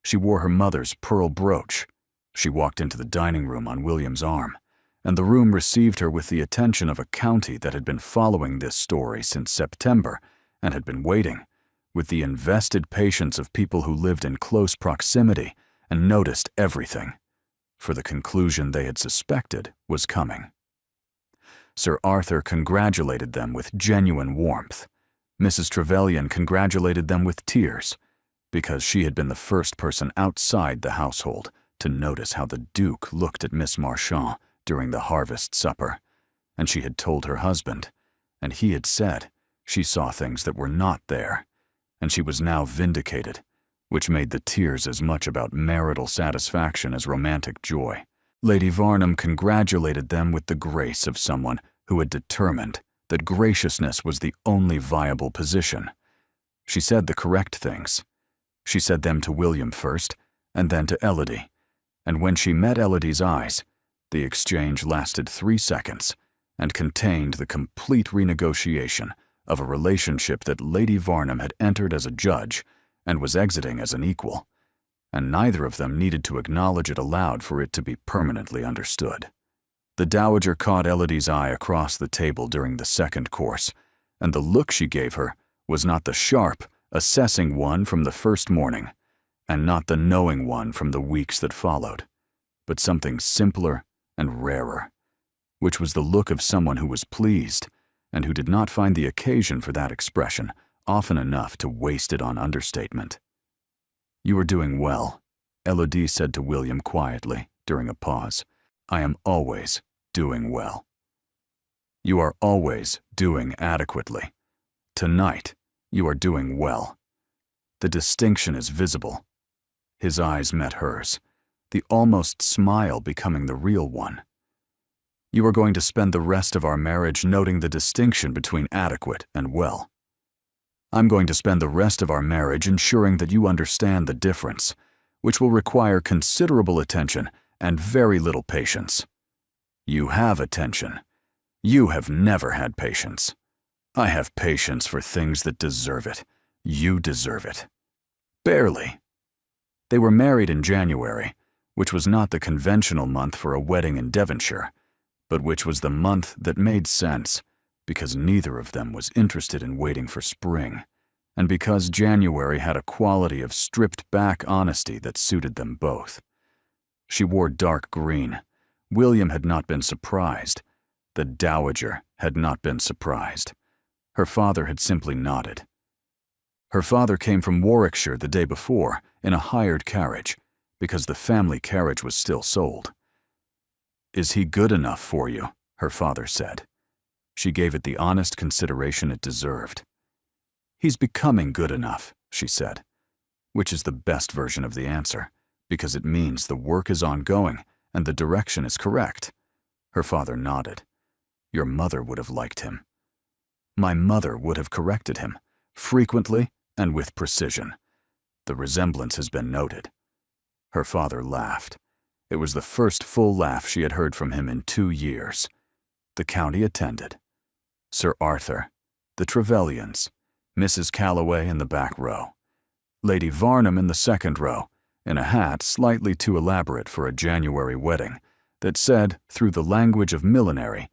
She wore her mother's pearl brooch. She walked into the dining room on William's arm, and the room received her with the attention of a county that had been following this story since September and had been waiting, with the invested patience of people who lived in close proximity and noticed everything, for the conclusion they had suspected was coming. Sir Arthur congratulated them with genuine warmth. Mrs. Trevelyan congratulated them with tears, because she had been the first person outside the household to notice how the Duke looked at Miss Marchand during the harvest supper, and she had told her husband, and he had said she saw things that were not there, and she was now vindicated, which made the tears as much about marital satisfaction as romantic joy. Lady Varnum congratulated them with the grace of someone who had determined that graciousness was the only viable position. She said the correct things. She said them to William first, and then to Elodie, and when she met Elodie's eyes, the exchange lasted 3 seconds and contained the complete renegotiation of a relationship that Lady Varnum had entered as a judge and was exiting as an equal, and neither of them needed to acknowledge it aloud for it to be permanently understood. The Dowager caught Elodie's eye across the table during the second course, and the look she gave her was not the sharp, assessing one from the first morning, and not the knowing one from the weeks that followed, but something simpler and rarer, which was the look of someone who was pleased and who did not find the occasion for that expression often enough to waste it on understatement. "You are doing well," Elodie said to William quietly during a pause. "I am always doing well." "You are always doing adequately. Tonight, you are doing well. The distinction is visible." His eyes met hers, the almost smile becoming the real one. "You are going to spend the rest of our marriage noting the distinction between adequate and well. I'm going to spend the rest of our marriage ensuring that you understand the difference, which will require considerable attention and very little patience. You have attention. You have never had patience. I have patience for things that deserve it. You deserve it. Barely." They were married in January, which was not the conventional month for a wedding in Devonshire, but which was the month that made sense because neither of them was interested in waiting for spring, and because January had a quality of stripped-back honesty that suited them both. She wore dark green. William had not been surprised. The Dowager had not been surprised. Her father had simply nodded. Her father came from Warwickshire the day before in a hired carriage, because the family carriage was still sold. "Is he good enough for you?" her father said. She gave it the honest consideration it deserved. "He's becoming good enough," she said, which is the best version of the answer, because it means the work is ongoing and the direction is correct. Her father nodded. "Your mother would have liked him." "My mother would have corrected him, frequently and with precision. The resemblance has been noted." Her father laughed. It was the first full laugh she had heard from him in 2 years. The county attended. Sir Arthur, the Trevelyans, Mrs. Calloway in the back row, Lady Varnum in the second row, in a hat slightly too elaborate for a January wedding, that said, through the language of millinery,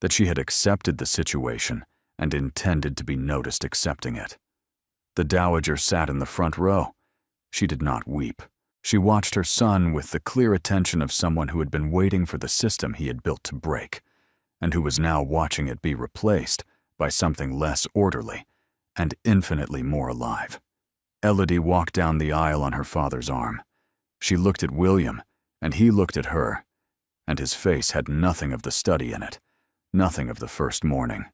that she had accepted the situation and intended to be noticed accepting it. The Dowager sat in the front row. She did not weep. She watched her son with the clear attention of someone who had been waiting for the system he had built to break, and who was now watching it be replaced by something less orderly and infinitely more alive. Elodie walked down the aisle on her father's arm. She looked at William, and he looked at her, and his face had nothing of the study in it, nothing of the first morning.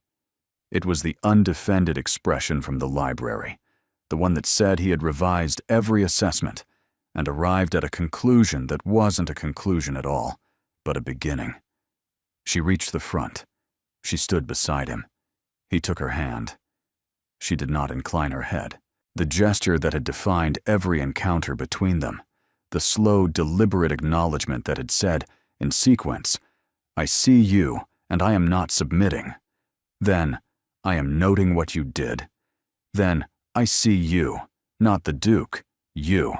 It was the undefended expression from the library, the one that said he had revised every assessment and arrived at a conclusion that wasn't a conclusion at all, but a beginning. She reached the front. She stood beside him. He took her hand. She did not incline her head. The gesture that had defined every encounter between them, the slow, deliberate acknowledgement that had said, in sequence. I see you, and I am not submitting. Then, I am noting what you did. Then, I see you, not the Duke, you.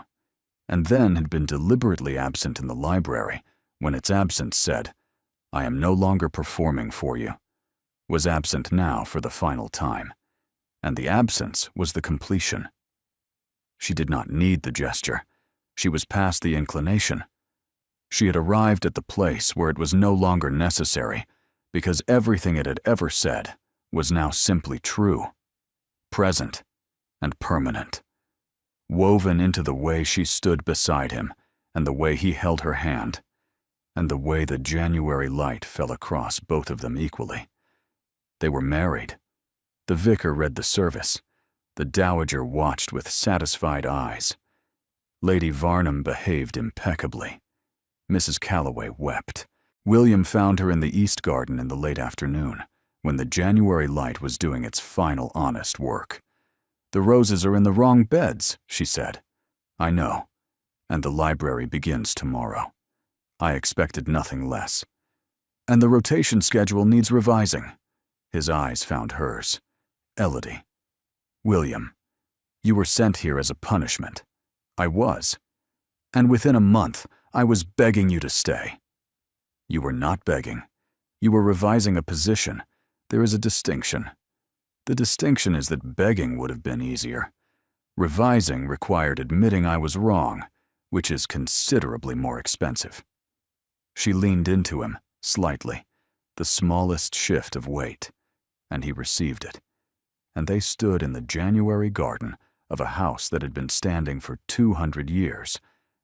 And then had been deliberately absent in the library when its absence said, I am no longer performing for you. Was absent now for the final time. And the absence was the completion. She did not need the gesture. She was past the inclination. She had arrived at the place where it was no longer necessary, because everything it had ever said was now simply true, present, and permanent, woven into the way she stood beside him, and the way he held her hand, and the way the January light fell across both of them equally. They were married. The vicar read the service. The dowager watched with satisfied eyes. Lady Varnum behaved impeccably. Mrs. Calloway wept. William found her in the East Garden in the late afternoon, when the January light was doing its final honest work. The roses are in the wrong beds, she said. I know. And the library begins tomorrow. I expected nothing less. And the rotation schedule needs revising. His eyes found hers. Elodie. William, you were sent here as a punishment. I was. And within a month, I was begging you to stay. You were not begging. You were revising a position. There is a distinction. The distinction is that begging would have been easier. Revising required admitting I was wrong, which is considerably more expensive. She leaned into him, slightly, the smallest shift of weight, and he received it. And they stood in the January garden of a house that had been standing for 200 years,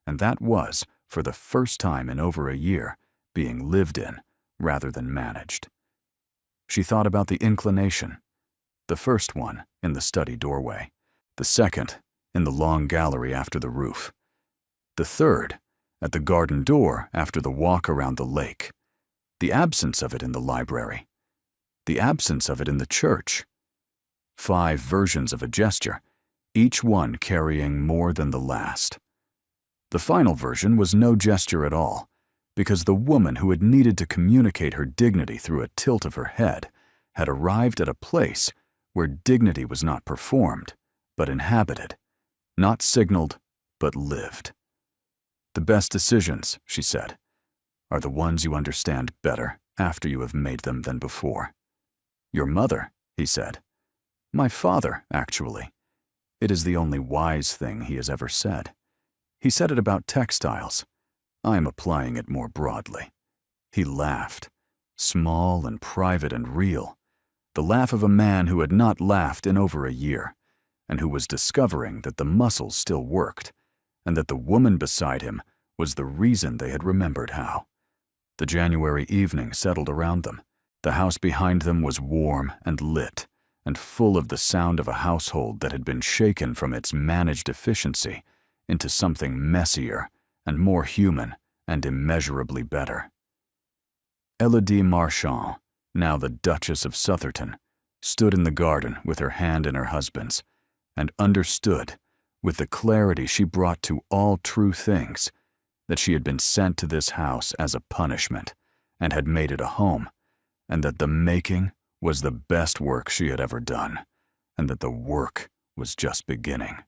and that was, for the first time in over a year, being lived in rather than managed. She thought about the inclination, the first one in the study doorway, the second in the long gallery after the roof, the third at the garden door after the walk around the lake, the absence of it in the library, the absence of it in the church. 5 versions of a gesture, each one carrying more than the last. The final version was no gesture at all, because the woman who had needed to communicate her dignity through a tilt of her head had arrived at a place where dignity was not performed, but inhabited, not signaled, but lived. The best decisions, she said, are the ones you understand better after you have made them than before. Your mother, he said. My father, actually. It is the only wise thing he has ever said. He said it about textiles. I am applying it more broadly. He laughed, small and private and real, the laugh of a man who had not laughed in over a year, and who was discovering that the muscles still worked, and that the woman beside him was the reason they had remembered how. The January evening settled around them. The house behind them was warm and lit, and full of the sound of a household that had been shaken from its managed efficiency into something messier and more human and immeasurably better. Elodie Marchand, now the Duchess of Southerton, stood in the garden with her hand in her husband's, and understood, with the clarity she brought to all true things, that she had been sent to this house as a punishment, and had made it a home, and that the making was the best work she had ever done, and that the work was just beginning.